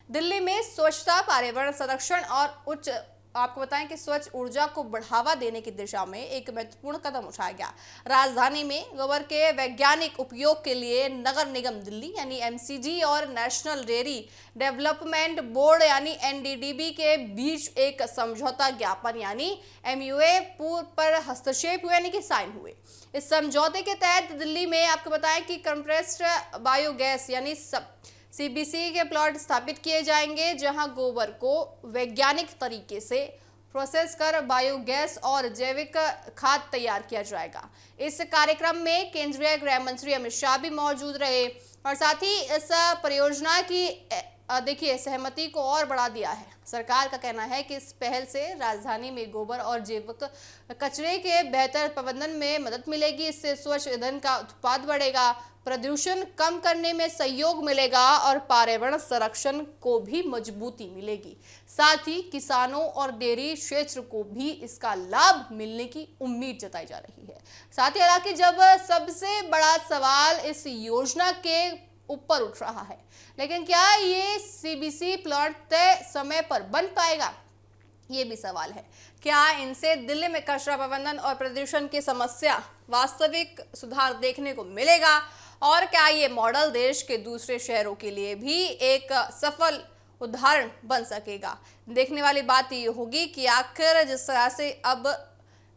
दिल्ली में स्वच्छता, पर्यावरण संरक्षण और उच्च आपको बताएं कि स्वच्छ ऊर्जा को बढ़ावा देने की दिशा में एक महत्वपूर्ण कदम उठाया गया। राजधानी में गोबर के वैज्ञानिक उपयोग के लिए नगर निगम दिल्ली यानी एमसीडी और नेशनल डेयरी डेवलपमेंट बोर्ड यानी एनडीडीबी के बीच एक समझौता ज्ञापन यानी एमयूए पर हस्तक्षेप हुए यानी कि साइन हुए। इस समझौते के तहत दिल्ली में आपको बताएं कि कंप्रेस्ड बायोगैस यानी सीबीसी के प्लॉट स्थापित किए जाएंगे, जहां गोबर को वैज्ञानिक तरीके से प्रोसेस कर बायोगैस और जैविक खाद तैयार किया जाएगा। इस कार्यक्रम में केंद्रीय गृह मंत्री अमित शाह भी मौजूद रहे और साथ ही इस परियोजना की देखिए सहमति को और बढ़ा दिया है। सरकार का कहना है कि इस पहल से राजधानी में गोबर और जैविक कचरे के बेहतर प्रबंधन में मदद मिलेगी। इससे स्वच्छ ईंधन का उत्पाद बढ़ेगा, प्रदूषण कम करने में सहयोग मिलेगा और पर्यावरण संरक्षण को भी मजबूती मिलेगी। साथ ही किसानों और डेयरी क्षेत्र को भी इसका लाभ मिलने की उम्मीद जताई जा रही है। साथ ही हालांकि जब सबसे बड़ा सवाल इस योजना के ऊपर उठ रहा है, लेकिन क्या ये सीबीसी प्लांट तय समय पर बन पाएगा, ये भी सवाल है। क्या इनसे दिल्ली में कचरा प्रबंधन और प्रदूषण की समस्या वास्तविक सुधार देखने को मिलेगा और क्या ये मॉडल देश के दूसरे शहरों के लिए भी एक सफल उदाहरण बन सकेगा। देखने वाली बात ये होगी कि आखिर जिस तरह से अब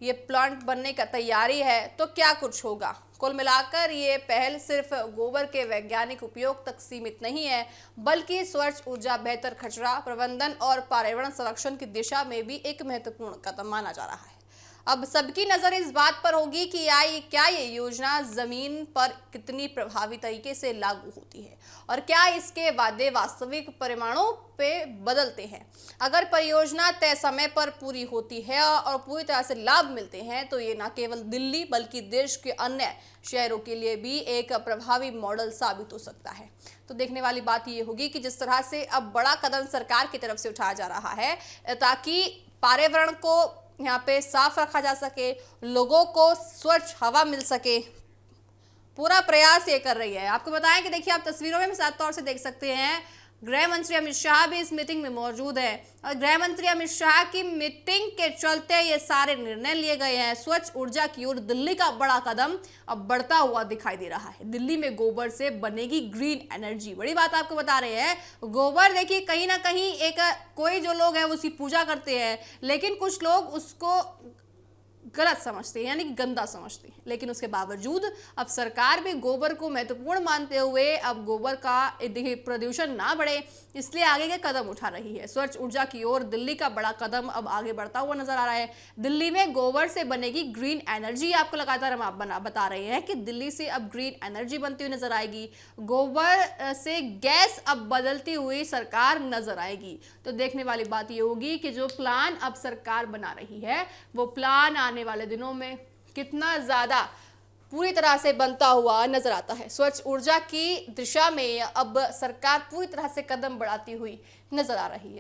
ये प्लांट बनने का तैयारी है तो क्या कुछ होगा। कुल मिलाकर ये पहल सिर्फ गोबर के वैज्ञानिक उपयोग तक सीमित नहीं है, बल्कि स्वच्छ ऊर्जा, बेहतर कचरा प्रबंधन और पर्यावरण संरक्षण की दिशा में भी एक महत्वपूर्ण कदम माना जा रहा है। अब सबकी नजर इस बात पर होगी कि क्या ये योजना जमीन पर कितनी प्रभावी तरीके से लागू होती है और क्या इसके वादे वास्तविक परिणामों पे बदलते हैं। अगर परियोजना तय समय पर पूरी होती है और पूरी तरह से लाभ मिलते हैं तो ये न केवल दिल्ली बल्कि देश के अन्य शहरों के लिए भी एक प्रभावी मॉडल साबित हो सकता है। तो देखने वाली बात ये होगी कि जिस तरह से अब बड़ा कदम सरकार की तरफ से उठाया जा रहा है ताकि पर्यावरण को यहाँ पे साफ रखा जा सके, लोगों को स्वच्छ हवा मिल सके, पूरा प्रयास ये कर रही है। आपको बताएं कि देखिए आप तस्वीरों में साफ तौर से देख सकते हैं गृह मंत्री अमित शाह भी इस मीटिंग में मौजूद है और गृह मंत्री अमित शाह की मीटिंग के चलते ये सारे निर्णय लिए गए हैं। स्वच्छ ऊर्जा की ओर दिल्ली का बड़ा कदम अब बढ़ता हुआ दिखाई दे रहा है। दिल्ली में गोबर से बनेगी ग्रीन एनर्जी, बड़ी बात आपको बता रहे हैं। गोबर देखिए कहीं ना कहीं एक कोई जो लोग हैं वो उसकी पूजा करते हैं, लेकिन कुछ लोग उसको गलत समझते हैं यानी कि गंदा समझते हैं, लेकिन उसके बावजूद अब सरकार भी गोबर को महत्वपूर्ण मानते हुए अब गोबर का देखिए प्रदूषण ना बढ़े इसलिए आगे के कदम उठा रही है। स्वच्छ ऊर्जा की ओर दिल्ली का बड़ा कदम अब आगे बढ़ता हुआ नजर आ रहा है। दिल्ली में गोबर से बनेगी ग्रीन एनर्जी, आपको लगातार हम बता रहे हैं कि दिल्ली से अब ग्रीन एनर्जी बनती हुई नजर आएगी। गोबर से गैस अब बदलती हुई सरकार नजर आएगी। तो देखने वाली बात यह होगी कि जो प्लान अब सरकार बना रही है वो प्लान आने वाले दिनों में कितना ज्यादा पूरी तरह से बनता हुआ नजर आता है। स्वच्छ ऊर्जा की दिशा में अब सरकार पूरी तरह से कदम बढ़ाती हुई नजर आ रही है।